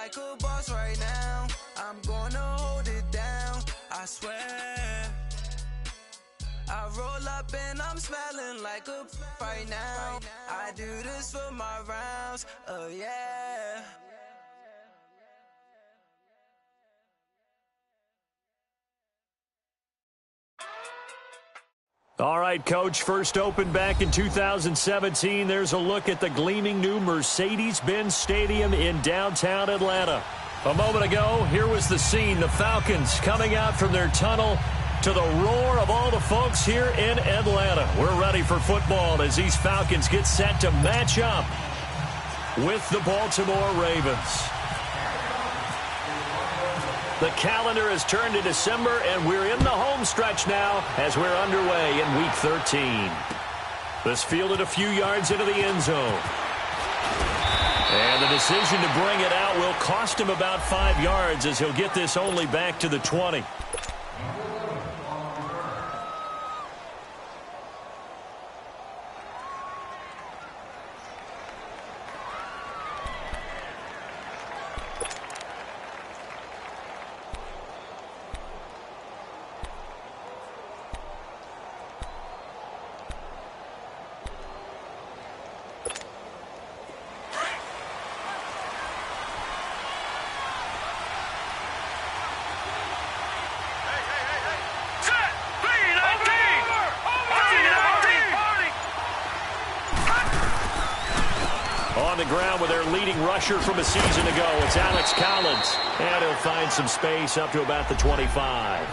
like a boss right now. I'm gonna hold it down, I swear. I roll up and I'm smelling like a right now. I do this for my rounds, oh yeah. All right, Coach, first opened back in 2017. There's a look at the gleaming new Mercedes-Benz Stadium in downtown Atlanta. A moment ago, here was the scene. The Falcons coming out from their tunnel to the roar of all the folks here in Atlanta. We're ready for football as these Falcons get set to match up with the Baltimore Ravens. The calendar has turned to December, and we're in the home stretch now as we're underway in Week 13. This fielded a few yards into the end zone. And the decision to bring it out will cost him about 5 yards as he'll get this only back to the 20. On the ground with their leading rusher from a season ago, it's Alex Collins. And he'll find some space up to about the 25.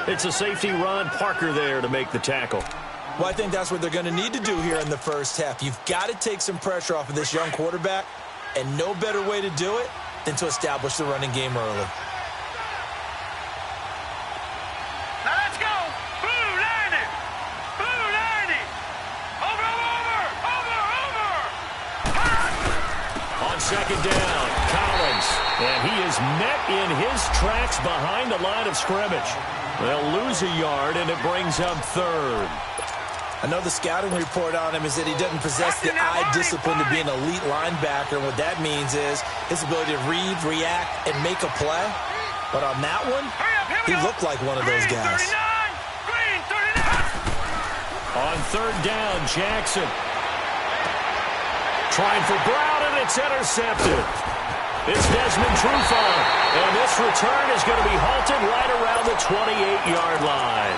It's a safety run. Parker there to make the tackle. Well, I think that's what they're going to need to do here in the first half. You've got to take some pressure off of this young quarterback, and no better way to do it than to establish the running game early. Second down, Collins, and he is met in his tracks behind the line of scrimmage. They'll lose a yard, and it brings up third. I know the scouting report on him is that he doesn't possess the eye discipline to be an elite linebacker. What that means is his ability to read, react, and make a play. But on that one, he looked like one of those guys. On third down, Jackson. Trying for Brown, and it's intercepted. It's Desmond Trufant, and this return is going to be halted right around the 28-yard line.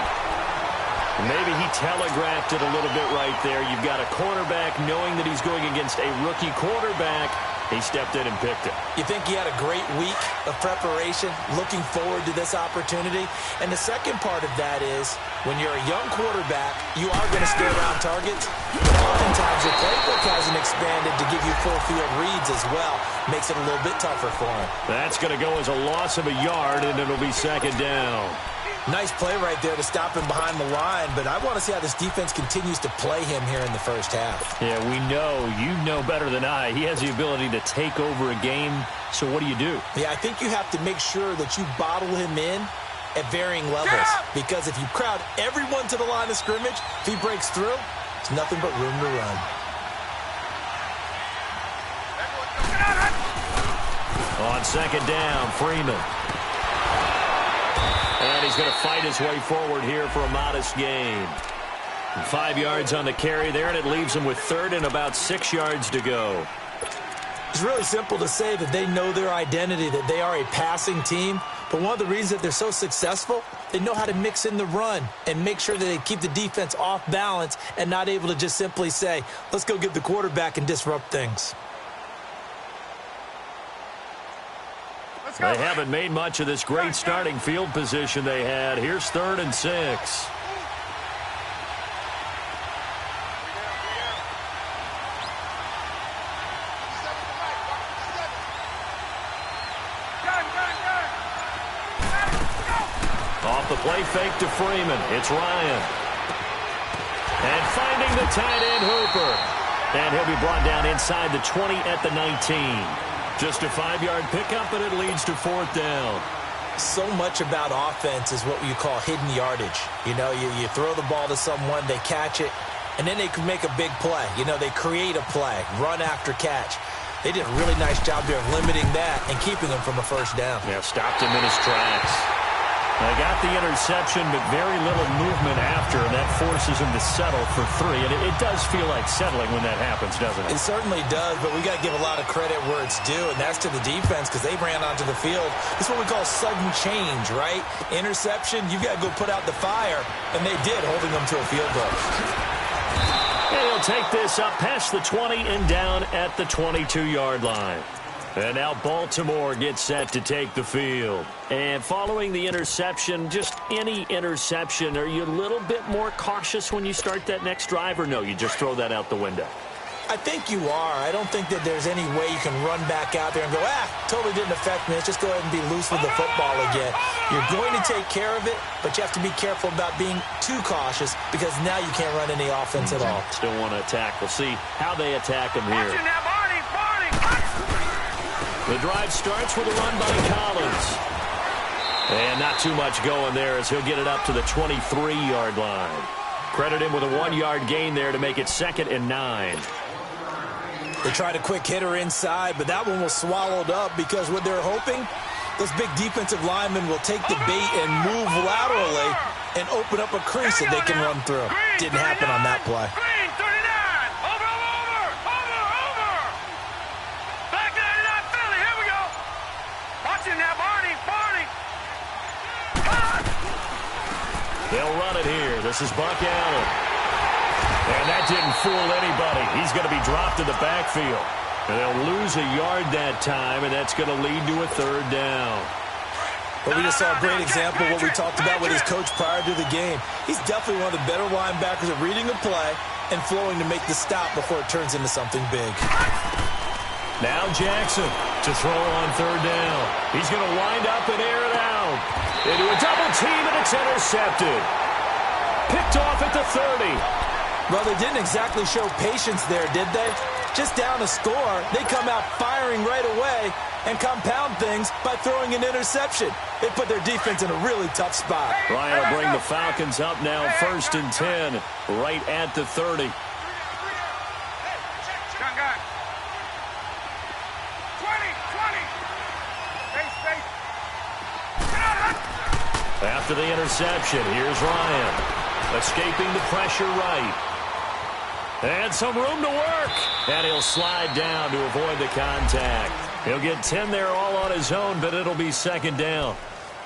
Maybe he telegraphed it a little bit right there. You've got a quarterback knowing that he's going against a rookie quarterback. He stepped in and picked it. You think he had a great week of preparation, looking forward to this opportunity? And the second part of that is, when you're a young quarterback, you are going to stay around targets. But oftentimes your playbook hasn't expanded to give you full field reads as well. Makes it a little bit tougher for him. That's going to go as a loss of a yard, and it'll be second down. Nice play right there to stop him behind the line, but I want to see how this defense continues to play him here in the first half. Yeah, we know. You know better than I. He has the ability to take over a game, so what do you do? Yeah, I think you have to make sure that you bottle him in at varying levels, because if you crowd everyone to the line of scrimmage, if he breaks through, it's nothing but room to run. On second down, Freeman. And he's going to fight his way forward here for a modest gain. 5 yards on the carry there, and it leaves him with third and about 6 yards to go. It's really simple to say that they know their identity, that they are a passing team. But one of the reasons that they're so successful, they know how to mix in the run and make sure that they keep the defense off balance and not able to just simply say, let's go get the quarterback and disrupt things. They haven't made much of this great starting field position they had. Here's 3rd and 6. Off the play fake to Freeman. It's Ryan. And finding the tight end Hooper. And he'll be brought down inside the 20 at the 19. Just a 5-yard pickup, and it leads to 4th down. So much about offense is what you call hidden yardage. You know, you throw the ball to someone, they catch it, and then they can make a big play. You know, they create a play, run after catch. They did a really nice job there of limiting that and keeping him from a first down. Yeah, stopped him in his tracks. They got the interception, but very little movement after, and that forces him to settle for 3. And it does feel like settling when that happens, doesn't it? It certainly does, but we got to give a lot of credit where it's due, and that's to the defense because they ran onto the field. This is what we call sudden change, right? Interception, you got to go put out the fire, and they did, holding them to a field goal. And he'll take this up past the 20 and down at the 22-yard line. And now Baltimore gets set to take the field. And following the interception, just any interception, are you a little bit more cautious when you start that next drive, or no, you just throw that out the window? I think you are. I don't think that there's any way you can run back out there and go, totally didn't affect me. Let's just go ahead and be loose with the football again. You're going to take care of it, but you have to be careful about being too cautious because now you can't run any offense at all. Still want to attack. We'll see how they attack him here. The drive starts with a run by Collins. And not too much going there as he'll get it up to the 23-yard line. Credit him with a 1-yard gain there to make it 2nd and 9. They tried a quick hitter inside, but that one was swallowed up because what they're hoping, those big defensive linemen will take the bait and move laterally and open up a crease that they can run through. Didn't happen on that play. They'll run it here. This is Buck Allen. And that didn't fool anybody. He's going to be dropped in the backfield. And they'll lose a yard that time, and that's going to lead to a 3rd down. Well, we just saw a great example of what we talked about with his coach prior to the game. He's definitely one of the better linebackers at reading a play and flowing to make the stop before it turns into something big. Now Jackson to throw on 3rd down. He's going to wind up and air it out. Into a double team, and it's intercepted. Picked off at the 30. Well, they didn't exactly show patience there, did they? Just down a score, they come out firing right away and compound things by throwing an interception. They put their defense in a really tough spot. Ryan will bring the Falcons up now 1st and 10, right at the 30. After the interception, here's Ryan. Escaping the pressure right. And some room to work. And he'll slide down to avoid the contact. He'll get 10 there all on his own, but it'll be 2nd down.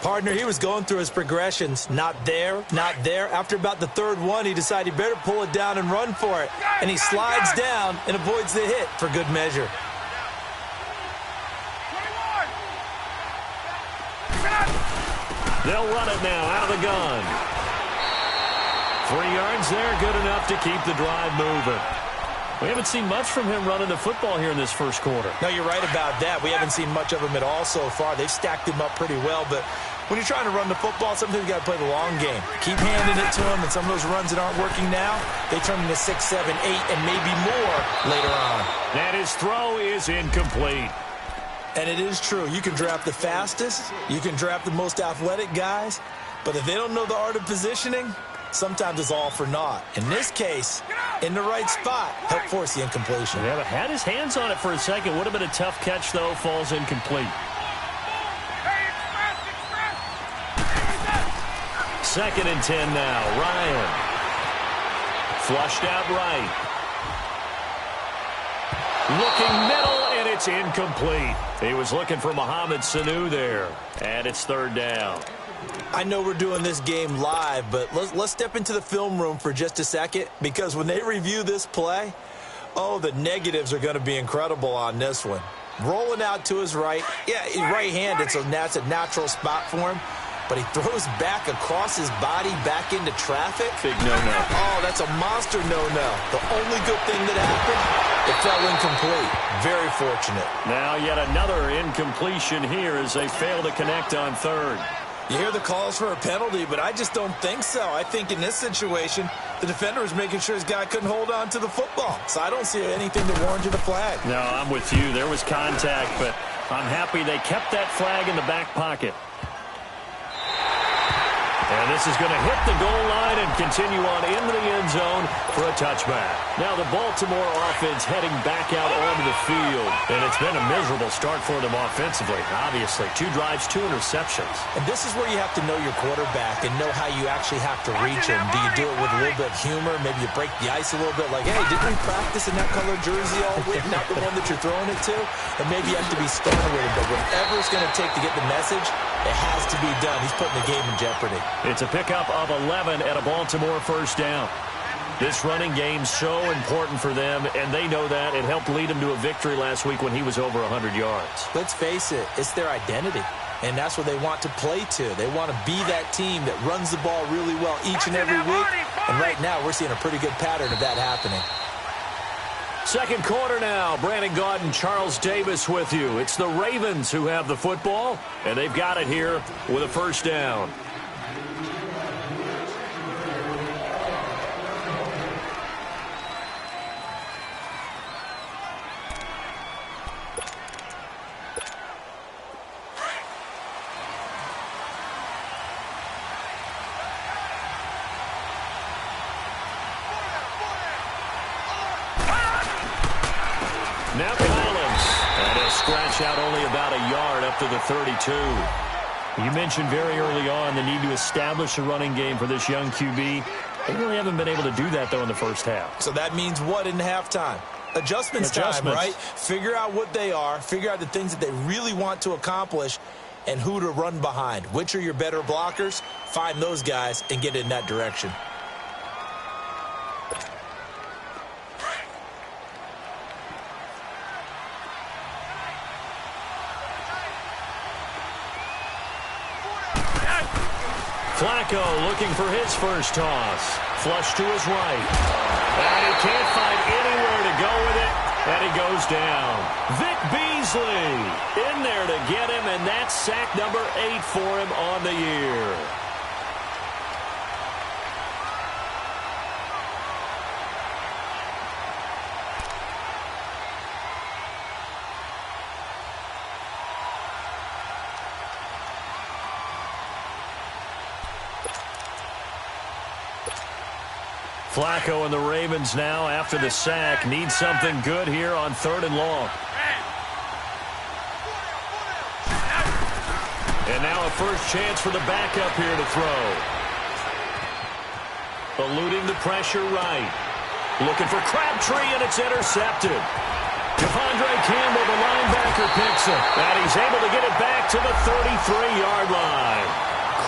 Partner, he was going through his progressions. Not there, not there. After about the 3rd one, he decided he better pull it down and run for it. And he slides down and avoids the hit for good measure. They'll run it now out of the gun. 3 yards there, good enough to keep the drive moving. We haven't seen much from him running the football here in this first quarter. No, you're right about that. We haven't seen much of him at all so far. They've stacked him up pretty well, but when you're trying to run the football, sometimes you got to play the long game. Keep handing it to him, and some of those runs that aren't working now, they turn into 6, 7, 8, and maybe more later on. And his throw is incomplete. And it is true. You can draft the fastest. You can draft the most athletic guys. But if they don't know the art of positioning, sometimes it's all for naught. In this case, in the right spot, help force the incompletion. Yeah, but had his hands on it for a second. Would have been a tough catch, though. Falls incomplete. 2nd and 10 now. Ryan. Flushed out right. Looking middle, and it's incomplete. He was looking for Mohamed Sanu there. And it's 3rd down. I know we're doing this game live, but let's step into the film room for just a second, because when they review this play, oh, the negatives are going to be incredible on this one. Rolling out to his right. Yeah, he's right-handed, so that's a natural spot for him. But he throws back across his body back into traffic. Big no-no. Oh, that's a monster no-no. The only good thing that happened, it fell incomplete. Very fortunate. Now yet another incompletion here as they fail to connect on 3rd. You hear the calls for a penalty, but I just don't think so. I think in this situation, the defender was making sure his guy couldn't hold on to the football. So I don't see anything that warranted a flag. No, I'm with you. There was contact, but I'm happy they kept that flag in the back pocket. And this is going to hit the goal line and continue on into the end zone for a touchback. Now the Baltimore offense heading back out onto the field. And it's been a miserable start for them offensively, obviously. 2 drives, 2 interceptions. And this is where you have to know your quarterback and know how you actually have to reach him. Do you do it with a little bit of humor? Maybe you break the ice a little bit like, hey, didn't we practice in that color jersey all week? Not the one that you're throwing it to? Or maybe you have to be stern with him. But whatever it's going to take to get the message, it has to be done. He's putting the game in jeopardy. It's a pickup of 11 and a Baltimore first down. This running game's so important for them, and they know that. It helped lead them to a victory last week when he was over 100 yards. Let's face it, it's their identity, and that's what they want to play to. They want to be that team that runs the ball really well each and every week, and right now we're seeing a pretty good pattern of that happening. Second quarter now. Brandon Gaudin, Charles Davis with you. It's the Ravens who have the football, and they've got it here with a first down. Now Collins, and he'll scratch out only about a yard up to the 32. You mentioned very early on the need to establish a running game for this young QB. They really haven't been able to do that, though, in the first half. So that means what in halftime? Adjustments time, right? Figure out what they are, figure out the things that they really want to accomplish, and who to run behind. Which are your better blockers? Find those guys and get in that direction. Flacco looking for his first toss. Flush to his right. And he can't find anywhere to go with it. And he goes down. Vic Beasley in there to get him, and that's sack number 8 for him on the year. Flacco and the Ravens now, after the sack, need something good here on 3rd and long. And now a first chance for the backup here to throw. Eluding the pressure right. Looking for Crabtree, and it's intercepted. Devondre Campbell, the linebacker, picks it. And he's able to get it back to the 33-yard line.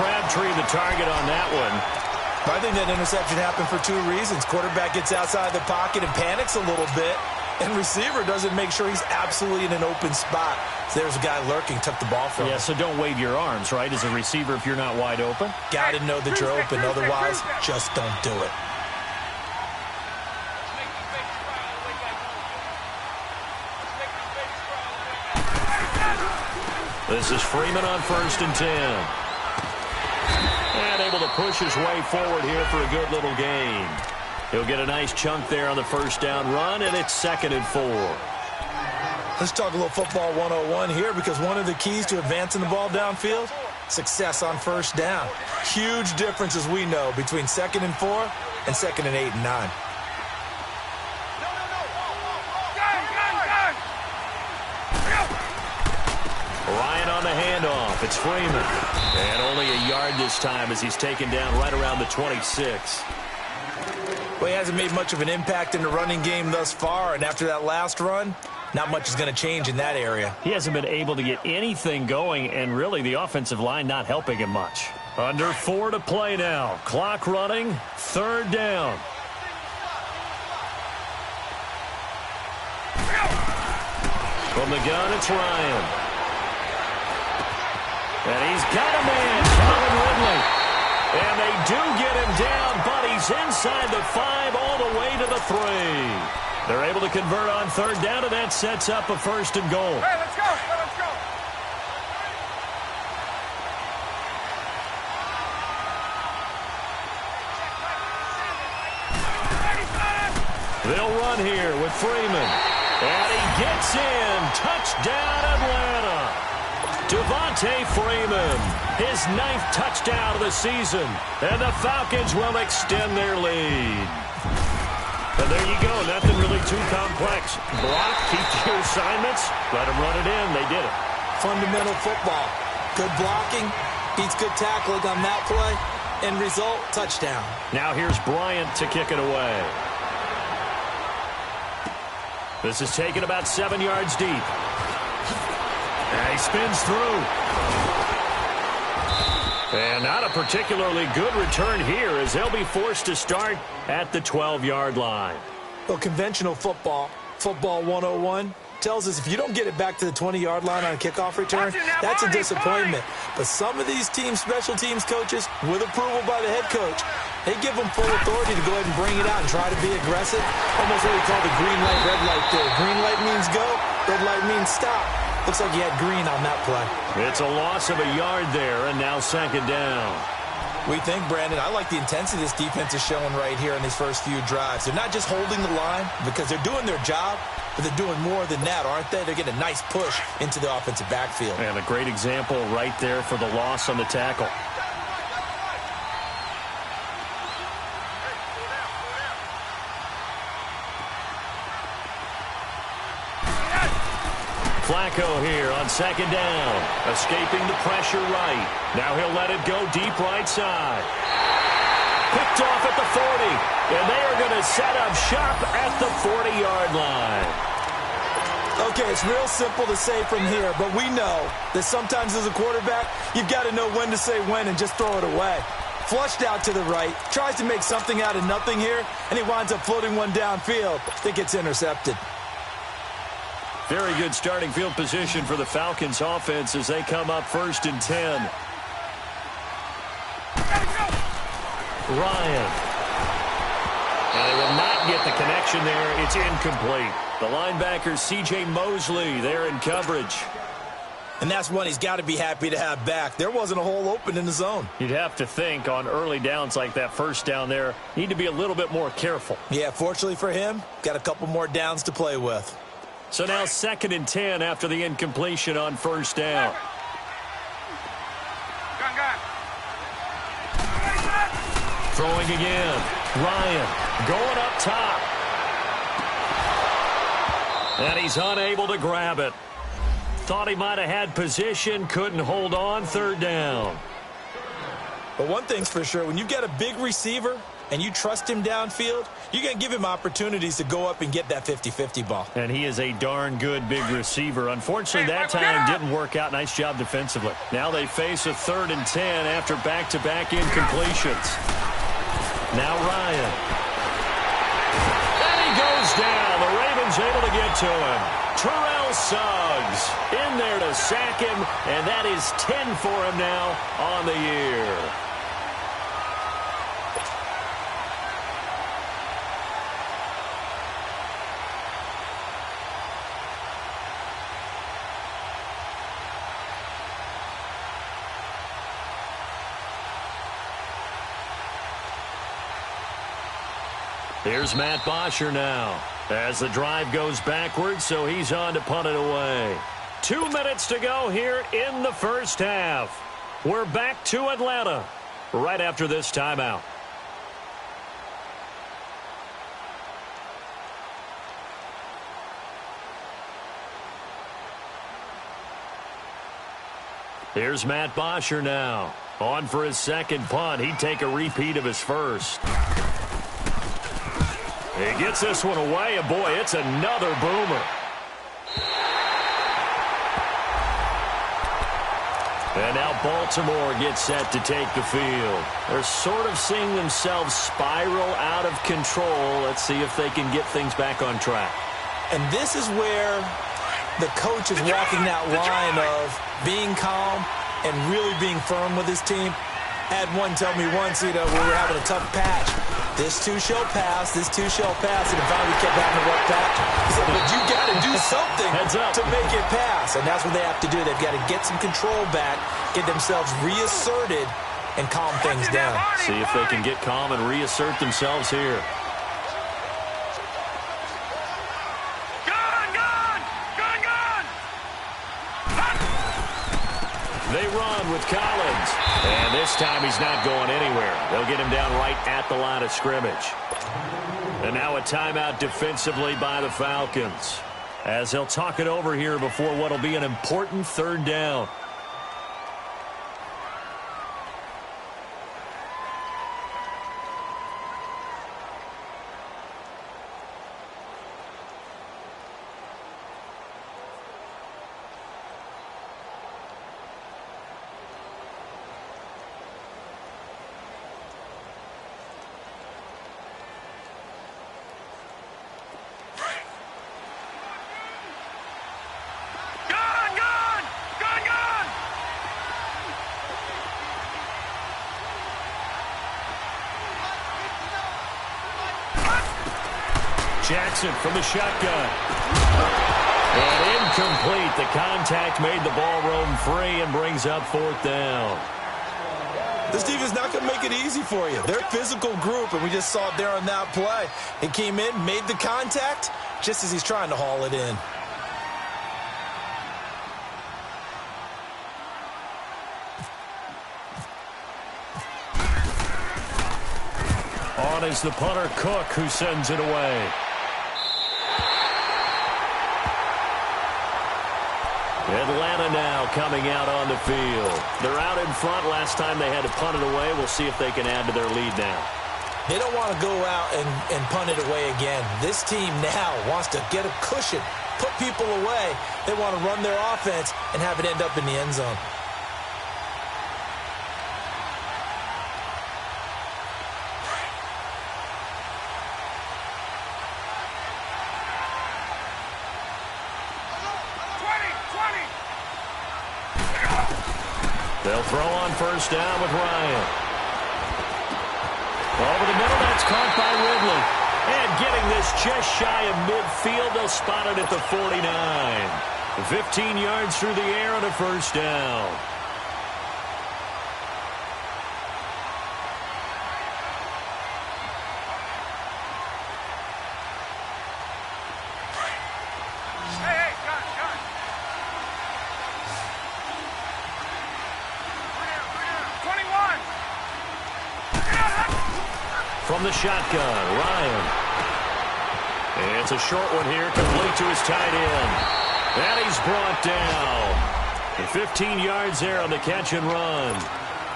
Crabtree the target on that one. I think that interception happened for 2 reasons. Quarterback gets outside the pocket and panics a little bit, and receiver doesn't make sure he's absolutely in an open spot. So there's a guy lurking, took the ball from him. Yeah, so don't wave your arms, right, as a receiver if you're not wide open. Got to know that you're open. Otherwise, just don't do it. This is Freeman on 1st and 10. And able to push his way forward here for a good little gain. He'll get a nice chunk there on the first down run, and it's 2nd and 4. Let's talk a little football 101 here, because one of the keys to advancing the ball downfield, success on first down. Huge difference, as we know, between 2nd and 4 and 2nd and 8 and 9. Ryan on the handoff. It's Freeman. And only a yard this time as he's taken down right around the 26. Well, he hasn't made much of an impact in the running game thus far, and after that last run, not much is going to change in that area. He hasn't been able to get anything going, and really the offensive line not helping him much. Under 4 to play now. Clock running. 3rd down. From the gun, it's Ryan. And he's got a man, Calvin Ridley. And they do get him down, but he's inside the 5 all the way to the 3. They're able to convert on 3rd down, and that sets up a 1st and goal. Hey, let's go. Let's go. They'll run here with Freeman. And he gets in. Touchdown, Atlanta. Devontae Freeman, his 9th touchdown of the season, and the Falcons will extend their lead. And there you go, nothing really too complex. Block, keep your assignments, let them run it in. They did it. Fundamental football. Good blocking, beats good tackling on that play. End result, touchdown. Now here's Bryant to kick it away. This is taken about 7 yards deep. And he spins through. And not a particularly good return here as they'll be forced to start at the 12-yard line. Well, conventional football, football 101, tells us if you don't get it back to the 20-yard line on a kickoff return, that's a disappointment. But some of these teams, special teams coaches, with approval by the head coach, they give them full authority to go ahead and bring it out and try to be aggressive. Almost what we call the green light, red light theory. Green light means go, red light means stop. Looks like he had green on that play. It's a loss of a yard there, and now second down. We think, Brandon, I like the intensity this defense is showing right here in these first few drives. They're not just holding the line because they're doing their job, but they're doing more than that, aren't they? They're getting a nice push into the offensive backfield. And a great example right there for the loss on the tackle. Flacco here on second down. Escaping the pressure right. Now he'll let it go deep right side. Picked off at the 40. And they are going to set up shop at the 40-yard line. Okay, it's real simple to say from here, but we know that sometimes as a quarterback, you've got to know when to say when and just throw it away. Flushed out to the right, tries to make something out of nothing here, and he winds up floating one downfield that gets intercepted. Very good starting field position for the Falcons offense as they come up 1st and 10. Ryan. And they will not get the connection there. It's incomplete. The linebacker, C.J. Mosley, there in coverage. And that's one he's got to be happy to have back. There wasn't a hole open in the zone. You'd have to think on early downs like that first down there, need to be a little bit more careful. Yeah, fortunately for him, got a couple more downs to play with. So now 2nd and 10 after the incompletion on 1st down. Throwing again. Ryan going up top. And he's unable to grab it. Thought he might have had position, couldn't hold on, 3rd down. But one thing's for sure, when you get a big receiver and you trust him downfield, you're going to give him opportunities to go up and get that 50-50 ball. And he is a darn good big receiver. Unfortunately, that time didn't work out. Nice job defensively. Now they face a 3rd and 10 after back-to-back incompletions. Now Ryan. And he goes down. The Ravens able to get to him. Terrell Suggs in there to sack him, and that is 10 for him now on the year. Here's Matt Bosher now as the drive goes backwards, so he's on to punt it away. 2 minutes to go here in the first half. We're back to Atlanta right after this timeout. Here's Matt Bosher now. On for his second punt. He'd take a repeat of his first. He gets this one away, and boy, it's another boomer. And now Baltimore gets set to take the field. They're sort of seeing themselves spiral out of control. Let's see if they can get things back on track. And this is where the coach is walking that line of being calm and really being firm with his team. Had one tell me once, we were having a tough patch. This too shall pass, this too shall pass, and finally we kept having a rough patch. He said, but you got to do something to make it pass, and that's what they have to do. They've got to get some control back, get themselves reasserted, and calm things down. See if they can get calm and reassert themselves here. They run with Collins. And this time he's not going anywhere. They'll get him down right at the line of scrimmage. And now a timeout defensively by the Falcons, as they'll talk it over here before what will be an important third down. Jackson from the shotgun. And incomplete. The contact made the ball roam free and brings up fourth down. This defense is not going to make it easy for you. They're a physical group, and we just saw it there on that play. He came in, made the contact, just as he's trying to haul it in. On is the punter, Cook, who sends it away. Atlanta now coming out on the field. They're out in front. Last time they had to punt it away. We'll see if they can add to their lead now. They don't want to go out and punt it away again. This team now wants to get a cushion, put people away. They want to run their offense and have it end up in the end zone. They'll throw on first down with Ryan. Over the middle, that's caught by Ridley. And getting this just shy of midfield, they'll spot it at the 49. 15 yards through the air on a first down. From the shotgun, Ryan. It's a short one here, complete to his tight end. And he's brought down. 15 yards there on the catch and run.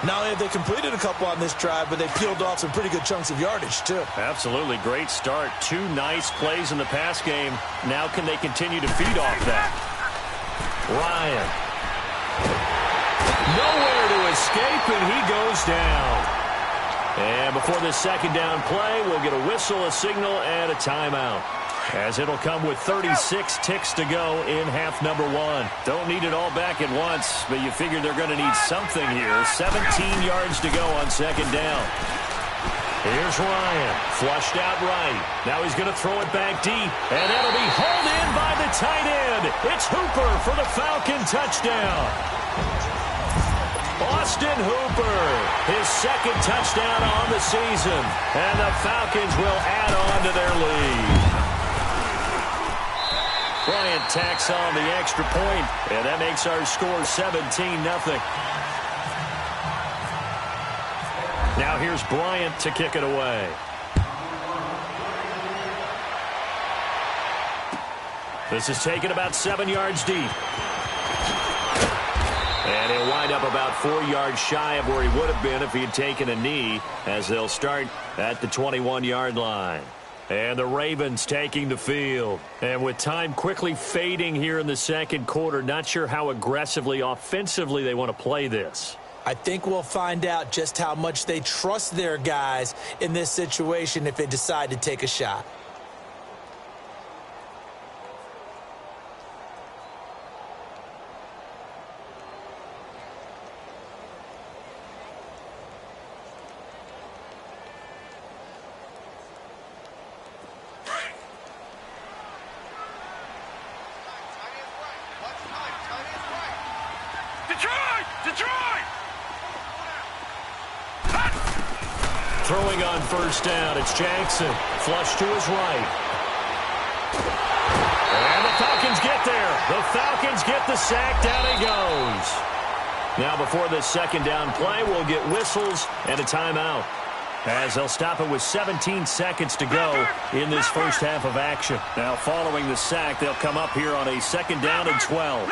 Not only have they completed a couple on this drive, but they peeled off some pretty good chunks of yardage, too. Absolutely great start. 2 nice plays in the pass game. Now can they continue to feed off that? Ryan. Nowhere to escape, and he goes down. And before this second down play, we'll get a whistle, a signal, and a timeout, as it'll come with 36 ticks to go in half number 1. Don't need it all back at once, but you figure they're going to need something here. 17 yards to go on second down. Here's Ryan, flushed out right. Now he's going to throw it back deep, and that'll be hauled in by the tight end. It's Hooper for the Falcon touchdown. Austin Hooper, his second touchdown on the season, and the Falcons will add on to their lead. Bryant tacks on the extra point, and that makes our score 17-0. Now here's Bryant to kick it away. This is taken about 7 yards deep. And he'll wind up about 4 yards shy of where he would have been if he had taken a knee, as they'll start at the 21-yard line. And the Ravens taking the field. And with time quickly fading here in the second quarter, not sure how aggressively, offensively they want to play this. I think we'll find out just how much they trust their guys in this situation if they decide to take a shot. Throwing on first down, it's Jackson. Flush to his right. And the Falcons get there. The Falcons get the sack. Down he goes. Now before this second down play, we'll get whistles and a timeout, as they'll stop it with 17 seconds to go in this first half of action. Now following the sack, they'll come up here on a second down and 12.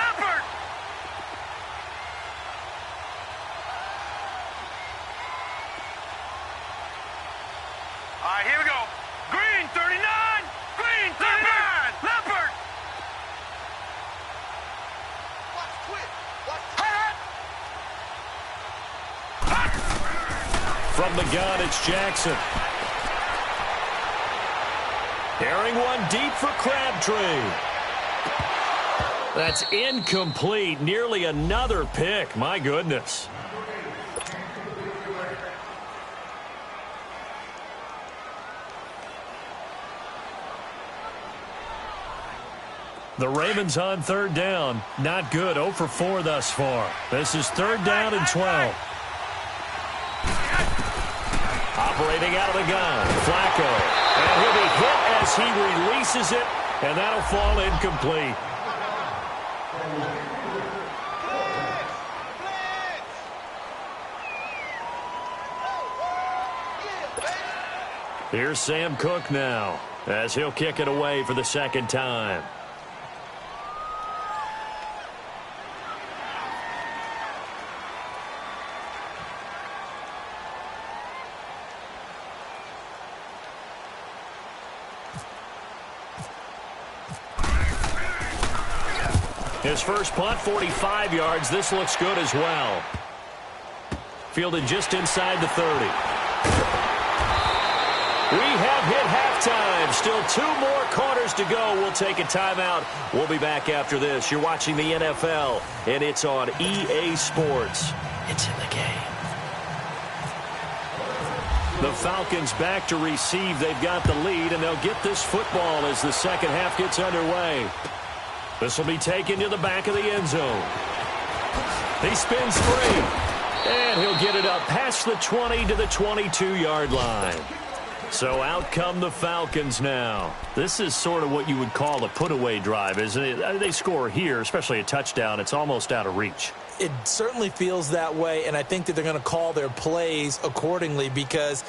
Here we go. Green 39. Green 39. Leopard. Watch quick. From the gun, it's Jackson. Airing one deep for Crabtree. That's incomplete. Nearly another pick. My goodness. The Ravens on third down. Not good. 0 for 4 thus far. This is third down and 12. Operating out of the gun, Flacco. And he'll be hit as he releases it, and that'll fall incomplete. Here's Sam Cook now, as he'll kick it away for the second time. His first punt, 45 yards. This looks good as well. Fielded just inside the 30. We have hit halftime. Still 2 more quarters to go. We'll take a timeout. We'll be back after this. You're watching the NFL, and it's on EA Sports. It's in the game. The Falcons back to receive. They've got the lead, and they'll get this football as the second half gets underway. This will be taken to the back of the end zone. He spins free, and he'll get it up past the 20 to the 22-yard line. So out come the Falcons now. This is sort of what you would call a put-away drive, isn't it? They score here, especially a touchdown. It's almost out of reach. It certainly feels that way, and I think that they're going to call their plays accordingly, because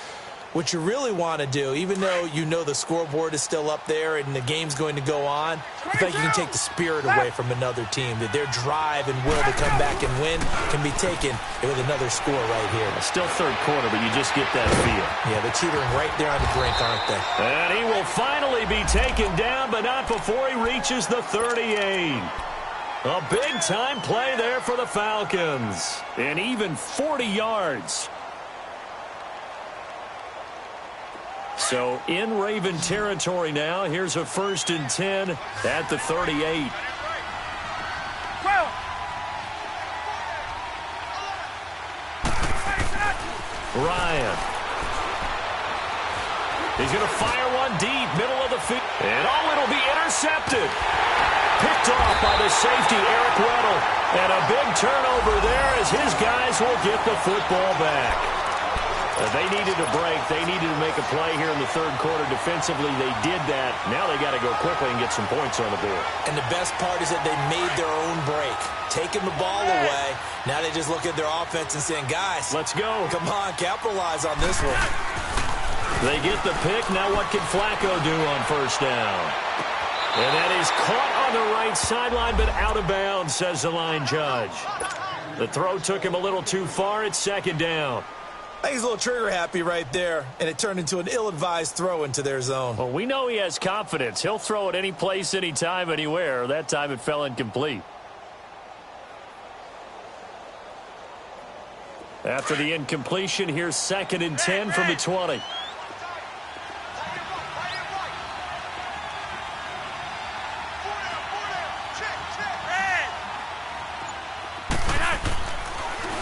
what you really want to do, even though you know the scoreboard is still up there and the game's going to go on, I think you can take the spirit away from another team, that their drive and will to come back and win can be taken with another score right here. Still third quarter, but you just get that feel. Yeah, they're teetering right there on the brink, aren't they? And he will finally be taken down, but not before he reaches the 38. A big-time play there for the Falcons. And even 40 yards. So in Raven territory now. Here's a 1st and 10 at the 38. Ryan. He's going to fire one deep, middle of the field. And it'll be intercepted. Picked off by the safety, Eric Weddle. And a big turnover there as his guys will get the football back. They needed a break. They needed to make a play here in the third quarter defensively. They did that. Now they got to go quickly and get some points on the board. And the best part is that they made their own break. Taking the ball away. Now they just look at their offense and saying, guys, let's go. Come on, capitalize on this one. They get the pick. Now what can Flacco do on first down? And that is caught on the right sideline, but out of bounds, says the line judge. The throw took him a little too far. It's second down. I think he's a little trigger happy right there, and it turned into an ill-advised throw into their zone. Well, we know he has confidence. He'll throw it any place, anytime, anywhere. That time it fell incomplete. After the incompletion, here's 2nd and 10 from the 20.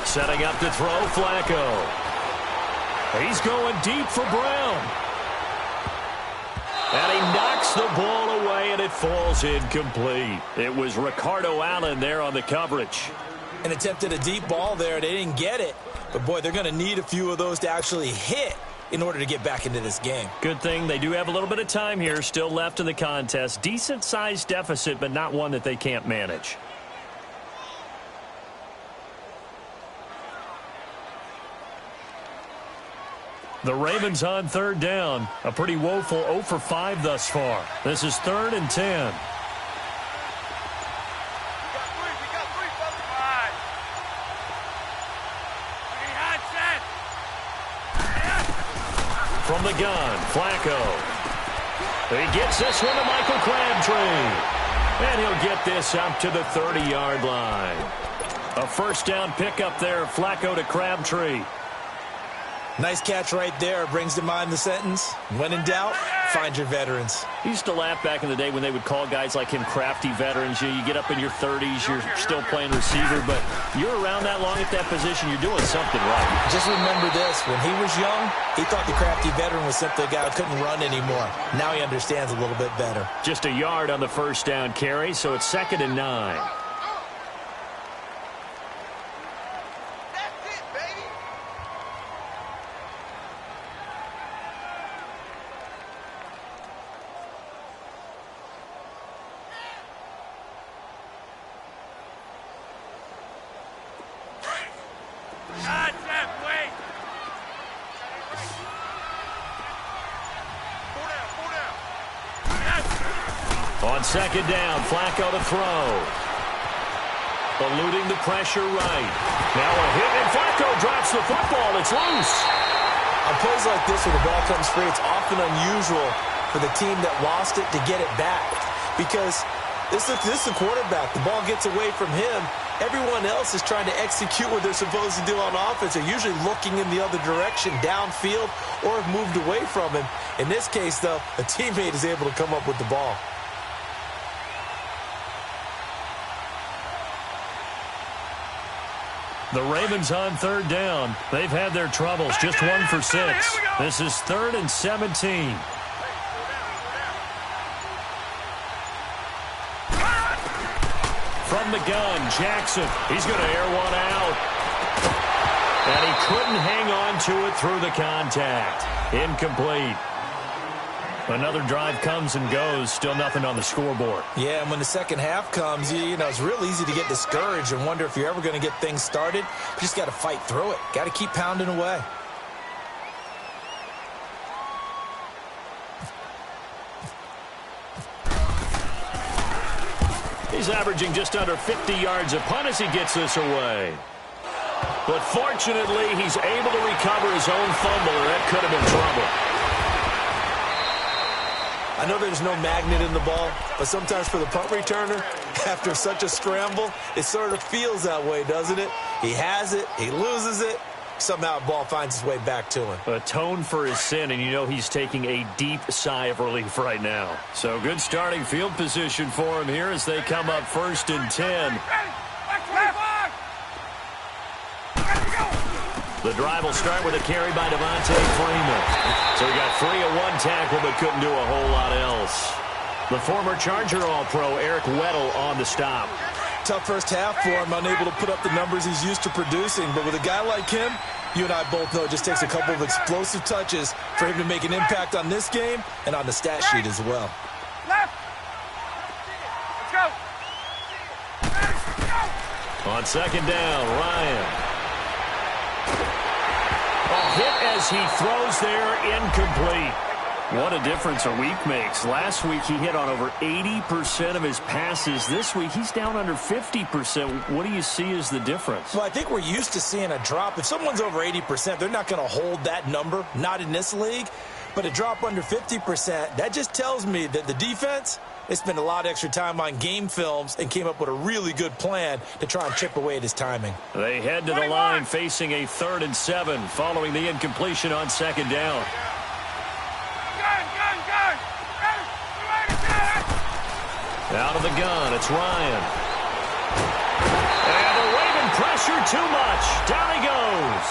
Setting up to throw, Flacco. He's going deep for Brown. And he knocks the ball away, and it falls incomplete. It was Ricardo Allen there on the coverage. And attempted a deep ball there. They didn't get it. But, boy, they're going to need a few of those to actually hit in order to get back into this game. Good thing they do have a little bit of time here still left in the contest. Decent-sized deficit, but not one that they can't manage. The Ravens on third down. A pretty woeful 0 for 5 thus far. This is 3rd and 10. From the gun, Flacco. He gets this one to Michael Crabtree. And he'll get this up to the 30-yard line. A first down pickup there, Flacco to Crabtree. Nice catch right there. Brings to mind the sentence, when in doubt, find your veterans. I used to laugh back in the day when they would call guys like him crafty veterans. You get up in your 30s, you're still playing receiver, but you're around that long at that position, you're doing something right. Just remember this, when he was young, he thought the crafty veteran was simply a guy who couldn't run anymore. Now he understands a little bit better. Just a yard on the first down carry, so it's 2nd and 9. On 2nd down, Flacco to throw. Eluding the pressure right. Now a hit, and Flacco drops the football. It's loose. On plays like this, when the ball comes free, it's often unusual for the team that lost it to get it back. Because this is the quarterback. The ball gets away from him. Everyone else is trying to execute what they're supposed to do on offense. They're usually looking in the other direction, downfield, or have moved away from him. In this case, though, a teammate is able to come up with the ball. The Ravens on 3rd down. They've had their troubles. Just 1 for 6. This is 3rd and 17. From the gun, Jackson. He's going to air one out. And he couldn't hang on to it through the contact. Incomplete. Another drive comes and goes. Still nothing on the scoreboard. Yeah, and when the second half comes, you know, it's real easy to get discouraged and wonder if you're ever going to get things started. You just got to fight through it. Got to keep pounding away. He's averaging just under 50 yards a punt as he gets this away. But fortunately, he's able to recover his own fumble, or that could have been trouble. I know there's no magnet in the ball, but sometimes for the punt returner, after such a scramble, it sort of feels that way, doesn't it? He has it, he loses it, somehow the ball finds its way back to him. Atone for his sin, and you know he's taking a deep sigh of relief right now. So good starting field position for him here as they come up 1st and 10. The drive will start with a carry by Devontae Freeman. So he got 3 of 1 tackle, but couldn't do a whole lot else. The former Charger All-Pro Eric Weddle on the stop. Tough first half for him, unable to put up the numbers he's used to producing. But with a guy like him, you and I both know it just takes a couple of explosive touches for him to make an impact on this game and on the stat sheet as well. Left. Let's go. On 2nd down, Ryan. A hit as he throws there, incomplete. What a difference a week makes. Last week he hit on over 80% of his passes. This week he's down under 50%. What do you see as the difference? Well, I think we're used to seeing a drop. If someone's over 80%, they're not going to hold that number, not in this league. But a drop under 50%, that just tells me that the defense, they spent a lot of extra time on game films and came up with a really good plan to try and chip away at his timing. They head to the line facing a 3rd and 7 following the incompletion on 2nd down. Out of the gun, it's Ryan. And the Raven pressure too much. Down he goes.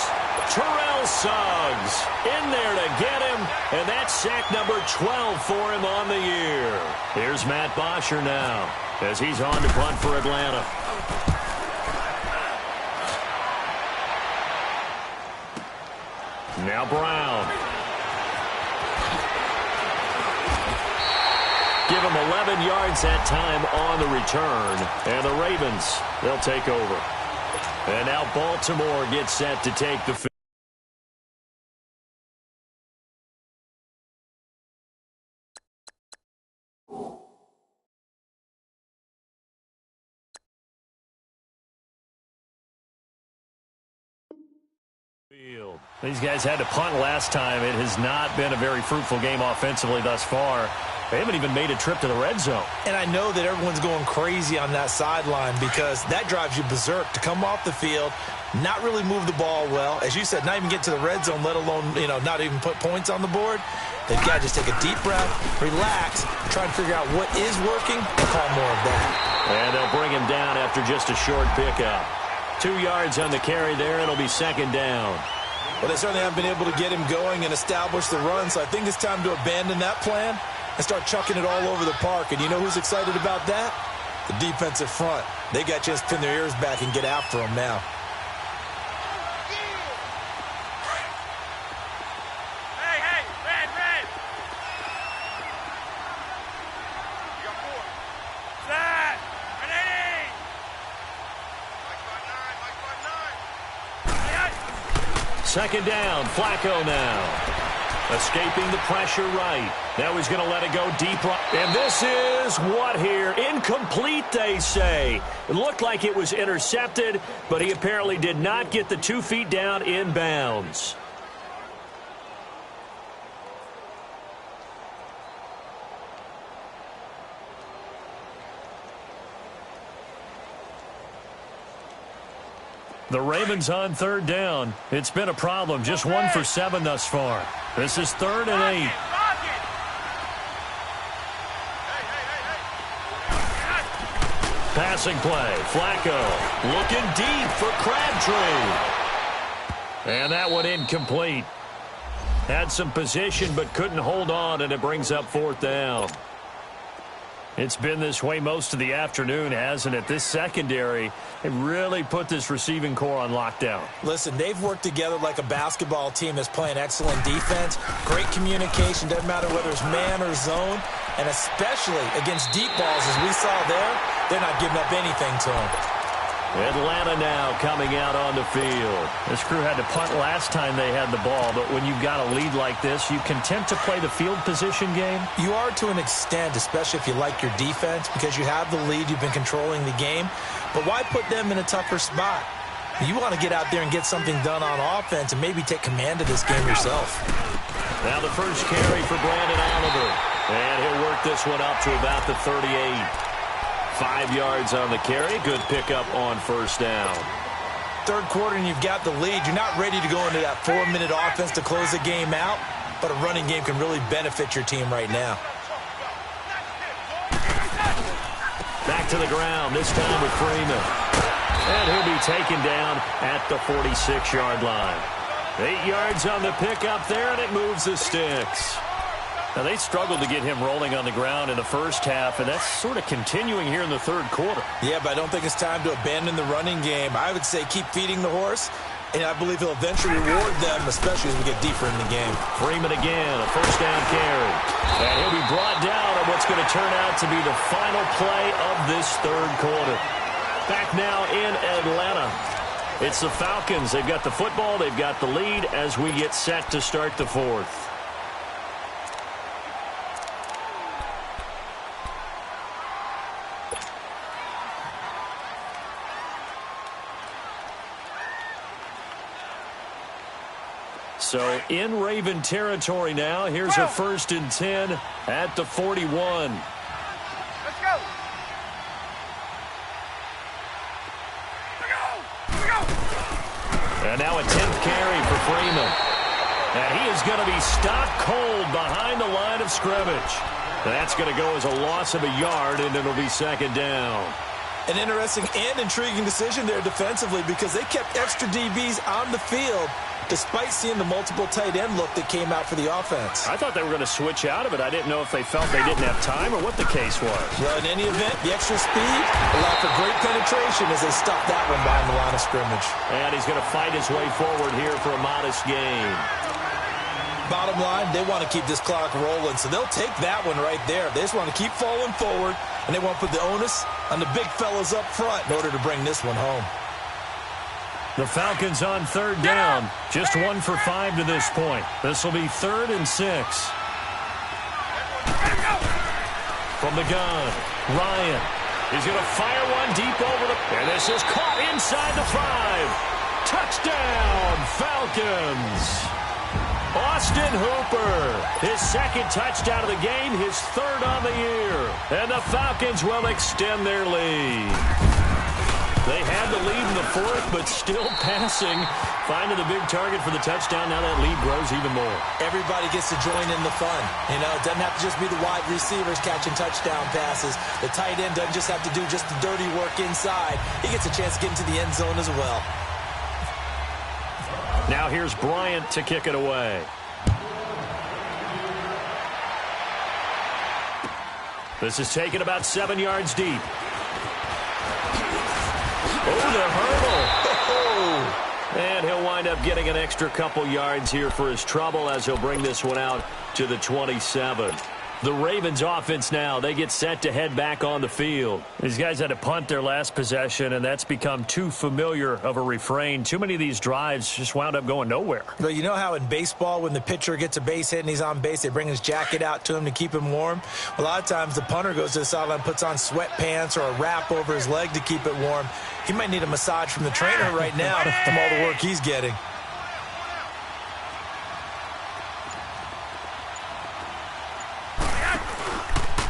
Terrell Suggs in there to get him, and that's sack number 12 for him on the year. Here's Matt Bosher now as he's on to punt for Atlanta. Now Brown. Give him 11 yards that time on the return. And the Ravens, they'll take over. And now Baltimore gets set to take the field. These guys had to punt last time. It has not been a very fruitful game offensively thus far. They haven't even made a trip to the red zone. And I know that everyone's going crazy on that sideline because that drives you berserk to come off the field, not really move the ball well. As you said, not even get to the red zone, let alone, not even put points on the board. They've got to just take a deep breath, relax, try and figure out what is working, and call more of that. And they'll bring him down after just a short pickup. 2 yards on the carry there. It'll be second down. Well, they certainly haven't been able to get him going and establish the run, so I think it's time to abandon that plan and start chucking it all over the park. And you know who's excited about that? The defensive front. They got a chance to pin their ears back and get after him now. Second down, Flacco now. Escaping the pressure right. Now he's going to let it go deep right. And this is what here? Incomplete, they say. It looked like it was intercepted, but he apparently did not get the 2 feet down in bounds. The Ravens on third down. It's been a problem. Just 1 for 7 thus far. This is 3rd and 8. Passing play. Flacco looking deep for Crabtree. And that one incomplete. Had some position but couldn't hold on, and it brings up 4th down. It's been this way most of the afternoon, hasn't it? This secondary, it really put this receiving core on lockdown. Listen, they've worked together like a basketball team that's playing excellent defense. Great communication, doesn't matter whether it's man or zone. And especially against deep balls, as we saw there, they're not giving up anything to them. Atlanta now coming out on the field. This crew had to punt last time they had the ball, but when you've got a lead like this, you content to play the field position game? You are to an extent, especially if you like your defense, because you have the lead, you've been controlling the game. But why put them in a tougher spot? You want to get out there and get something done on offense and maybe take command of this game yourself. Now the first carry for Brandon Oliver. And he'll work this one up to about the 38. 5 yards on the carry. Good pickup on first down. Third quarter and you've got the lead. You're not ready to go into that 4-minute offense to close the game out, but a running game can really benefit your team right now. Back to the ground, this time with Freeman. And he'll be taken down at the 46-yard line. 8 yards on the pickup there, and it moves the sticks. Now, they struggled to get him rolling on the ground in the first half, and that's sort of continuing here in the third quarter. Yeah, but I don't think it's time to abandon the running game. I would say keep feeding the horse, and I believe he'll eventually reward them, especially as we get deeper in the game. Freeman again, a first down carry. And he'll be brought down on what's going to turn out to be the final play of this third quarter. Back now in Atlanta. It's the Falcons. They've got the football. They've got the lead as we get set to start the fourth. So in Raven territory now. Here's a 1st and 10 at the 41. Let's go. And now a 10th carry for Freeman. And he is going to be stopped cold behind the line of scrimmage. That's going to go as a loss of a yard, and it'll be second down. An interesting and intriguing decision there defensively because they kept extra DBs on the field despite seeing the multiple tight end look that came out for the offense. I thought they were going to switch out of it. I didn't know if they felt they didn't have time or what the case was. Well, in any event, the extra speed allowed for great penetration as they stopped that one behind the line of scrimmage. And he's going to fight his way forward here for a modest gain. Bottom line, they want to keep this clock rolling, so they'll take that one right there. They just want to keep falling forward, and they want to put the onus on the big fellas up front in order to bring this one home. The Falcons on third down. Just 1 for 5 to this point. This will be 3rd and 6. From the gun, Ryan. He's going to fire one deep over the... And this is caught inside the 5. Touchdown, Falcons. Austin Hooper, his second touchdown of the game, his third on the year. And the Falcons will extend their lead. They had the lead in the fourth, but still passing. Finding the big target for the touchdown. Now that lead grows even more. Everybody gets to join in the fun. You know, it doesn't have to just be the wide receivers catching touchdown passes. The tight end doesn't just have to do just the dirty work inside. He gets a chance to get into the end zone as well. Now here's Bryant to kick it away. This is taken about 7 yards deep. Oh, the hurdle. And he'll wind up getting an extra couple yards here for his trouble as he'll bring this one out to the 27. The Ravens offense now, they get set to head back on the field. These guys had to punt their last possession, and that's become too familiar of a refrain. Too many of these drives just wound up going nowhere. Well, you know how in baseball when the pitcher gets a base hit and he's on base, they bring his jacket out to him to keep him warm? A lot of times the punter goes to the sideline, puts on sweatpants or a wrap over his leg to keep it warm. He might need a massage from the trainer right now from all the work he's getting.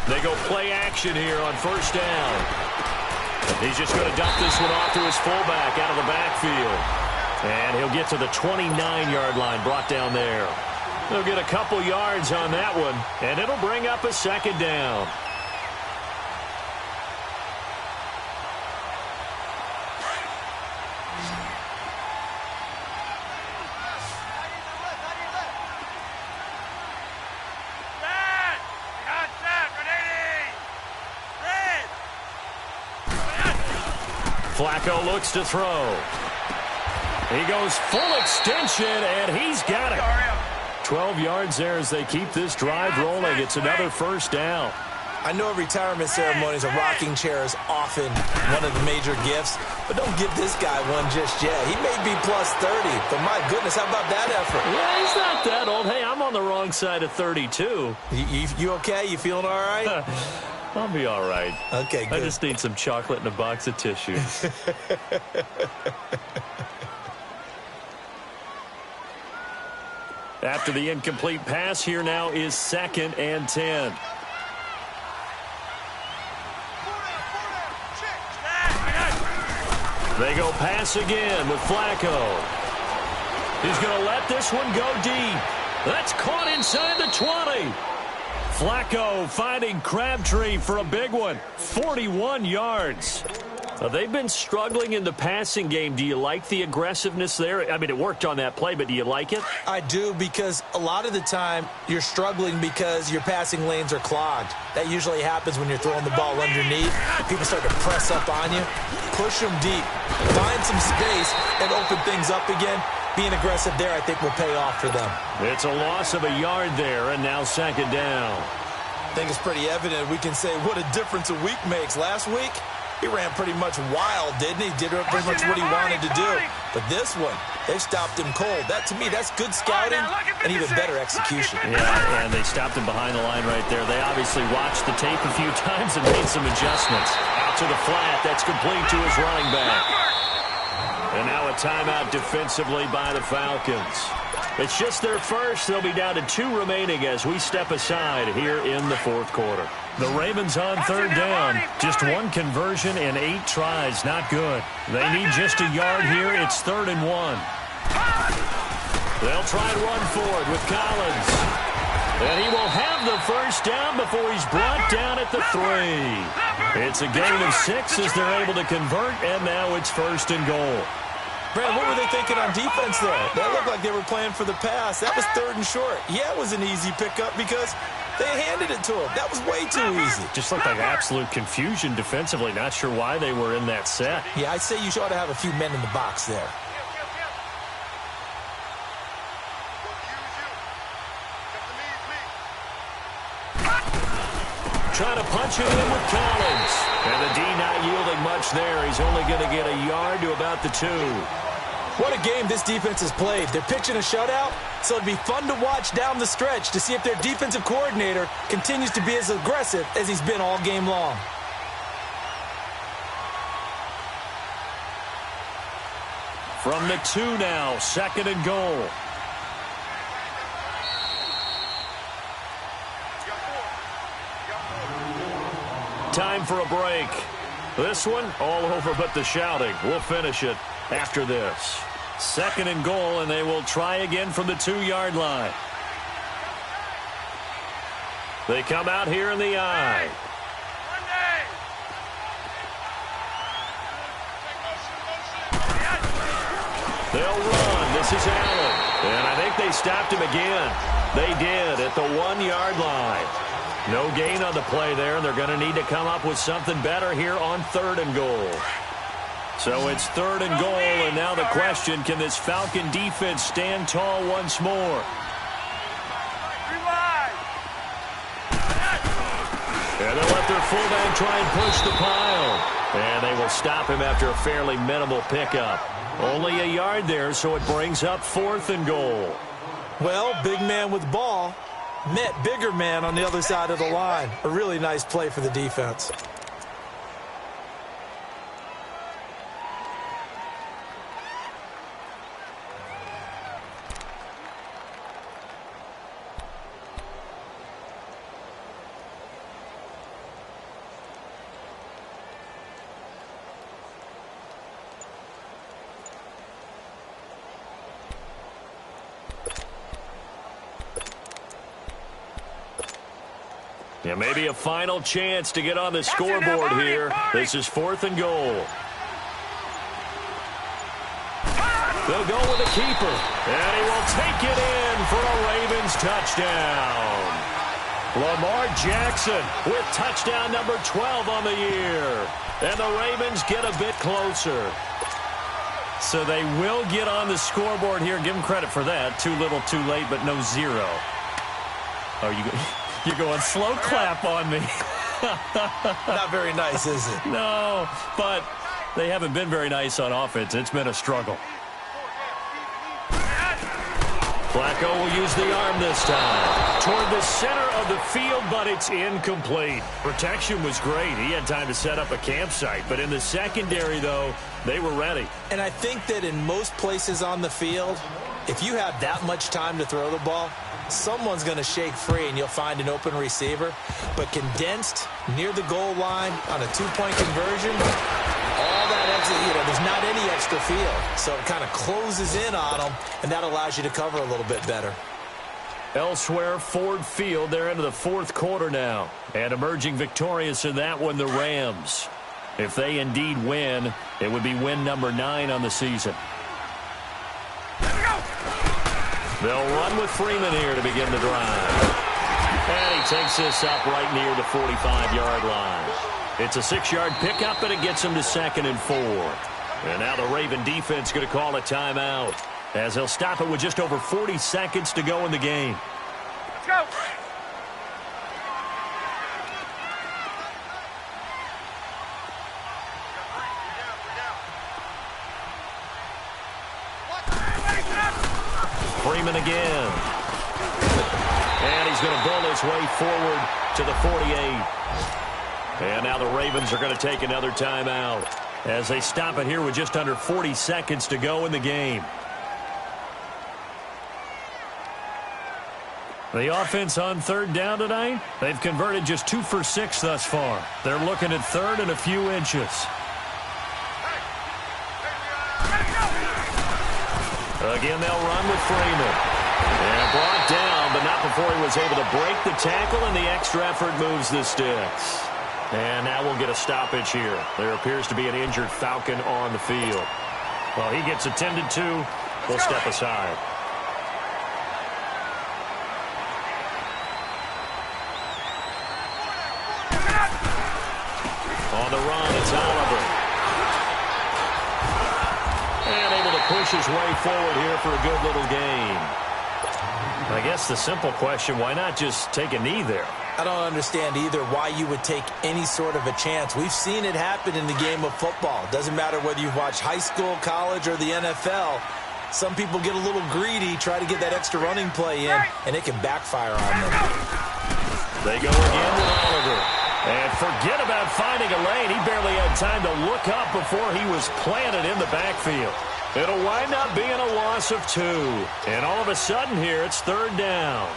They go play action here on first down. He's just going to dump this one off to his fullback out of the backfield. And he'll get to the 29-yard line, brought down there. They'll get a couple yards on that one, and it'll bring up a second down. Flacco looks to throw. He goes full extension, and he's got it. 12 yards there as they keep this drive rolling. It's another first down. I know retirement ceremonies, a rocking chair is often one of the major gifts, but don't give this guy one just yet. He may be plus 30, but my goodness, how about that effort? Yeah, he's not that old. Hey, I'm on the wrong side of 32. You okay? You feeling all right? I'll be all right. Okay, good. I just need some chocolate and a box of tissues. After the incomplete pass, here now is 2nd and 10. They go pass again with Flacco. He's going to let this one go deep. That's caught inside the 20. Flacco finding Crabtree for a big one. 41 yards. They've been struggling in the passing game. Do you like the aggressiveness there? I mean, it worked on that play, but do you like it? I do, because a lot of the time you're struggling because your passing lanes are clogged. That usually happens when you're throwing the ball underneath. People start to press up on you. Push them deep. Find some space and open things up again. Being aggressive there, I think, will pay off for them. It's a loss of a yard there, and now 2nd down. I think it's pretty evident. We can say what a difference a week makes. Last week, he ran pretty much wild, didn't he? Did pretty much what he wanted to do. But this one, they stopped him cold. That, to me, that's good scouting and even better execution. Yeah, and they stopped him behind the line right there. They obviously watched the tape a few times and made some adjustments. Out to the flat. That's complete to his running back. And now a timeout defensively by the Falcons. It's just their first. They'll be down to 2 remaining as we step aside here in the 4th quarter. The Ravens on 3rd down. Just 1 conversion and 8 tries. Not good. They need just a yard here. It's 3rd and 1. They'll try and run forward with Collins. And he will have the first down before he's brought down at the 3. It's a gain of 6 as they're able to convert, and now it's 1st and goal. Brad, what were they thinking on defense there? That looked like they were playing for the pass. That was 3rd and short. Yeah, it was an easy pickup because they handed it to him. That was way too easy. Just looked like absolute confusion defensively. Not sure why they were in that set. Yeah, I'd say you ought to have a few men in the box there. Trying to punch it in with Collins. And the D not yielding much there. He's only going to get a yard to about the 2. What a game this defense has played. They're pitching a shutout, so it'd be fun to watch down the stretch to see if their defensive coordinator continues to be as aggressive as he's been all game long. From the 2 now, 2nd and goal. Time for a break. This one, all over but the shouting. We'll finish it after this. 2nd and goal, and they will try again from the 2-yard line. They come out here in the I. They'll run. This is Allen. And I think they stopped him again. They did at the 1-yard line. No gain on the play there, and they're going to need to come up with something better here on 3rd and goal. So it's 3rd and goal, and now the question, can this Falcon defense stand tall once more? And they'll let their fullback try and push the pile. And they will stop him after a fairly minimal pickup. Only a yard there, so it brings up 4th and goal. Well, big man with ball met bigger man on the other side of the line. A really nice play for the defense. Yeah, maybe a final chance to get on the scoreboard here. This is 4th and goal. They'll go with a keeper. And he will take it in for a Ravens touchdown. Lamar Jackson with touchdown number 12 on the year. And the Ravens get a bit closer. So they will get on the scoreboard here. Give them credit for that. Too little, too late, but no 0. Oh, you're going slow clap on me. Not very nice, is it? No, but they haven't been very nice on offense. It's been a struggle. Flacco will use the arm this time. Toward the center of the field, but it's incomplete. Protection was great. He had time to set up a campsite. But in the secondary, though, they were ready. And I think that in most places on the field, if you have that much time to throw the ball, someone's going to shake free and you'll find an open receiver. But condensed near the goal line on a 2-point conversion, all that extra, there's not any extra field. So it kind of closes in on them, and that allows you to cover a little bit better. Elsewhere, Ford Field, they're into the 4th quarter now. And emerging victorious in that one, the Rams. If they indeed win, it would be win number 9 on the season. They'll run with Freeman here to begin the drive. And he takes this up right near the 45-yard line. It's a 6-yard pickup, and it gets him to 2nd and 4. And now the Raven defense going to call a timeout, as they'll stop it with just over 40 seconds to go in the game. Let's go. Freeman again. And he's going to bull his way forward to the 48. And now the Ravens are going to take another timeout as they stop it here with just under 40 seconds to go in the game. The offense on 3rd down tonight, they've converted just 2 for 6 thus far. They're looking at 3rd and a few inches. Again, they'll run with Freeman. And brought down, but not before he was able to break the tackle, and the extra effort moves the sticks. And now we'll get a stoppage here. There appears to be an injured Falcon on the field. Well, he gets attended to. We'll step aside. On the run, it's Oliver. And able to push his way forward here for a good little gain. I guess the simple question, why not just take a knee there? I don't understand either why you would take any sort of a chance. We've seen it happen in the game of football. Doesn't matter whether you watch high school, college, or the NFL. Some people get a little greedy, try to get that extra running play in, and it can backfire on them. They go again with Oliver. And forget about finding a lane. He barely had time to look up before he was planted in the backfield. It'll wind up being a loss of 2. And all of a sudden here, it's 3rd down.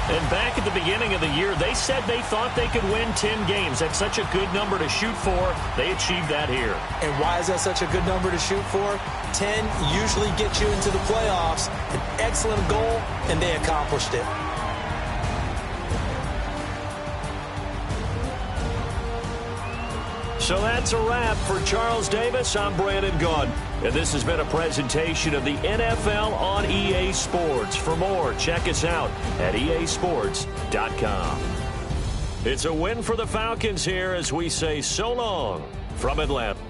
And back at the beginning of the year, they said they thought they could win 10 games. That's such a good number to shoot for. They achieved that here. And why is that such a good number to shoot for? 10 usually gets you into the playoffs. An excellent goal, and they accomplished it. So that's a wrap. For Charles Davis, I'm Brandon Gaudin. And this has been a presentation of the NFL on EA Sports. For more, check us out at easports.com. It's a win for the Falcons here as we say so long from Atlanta.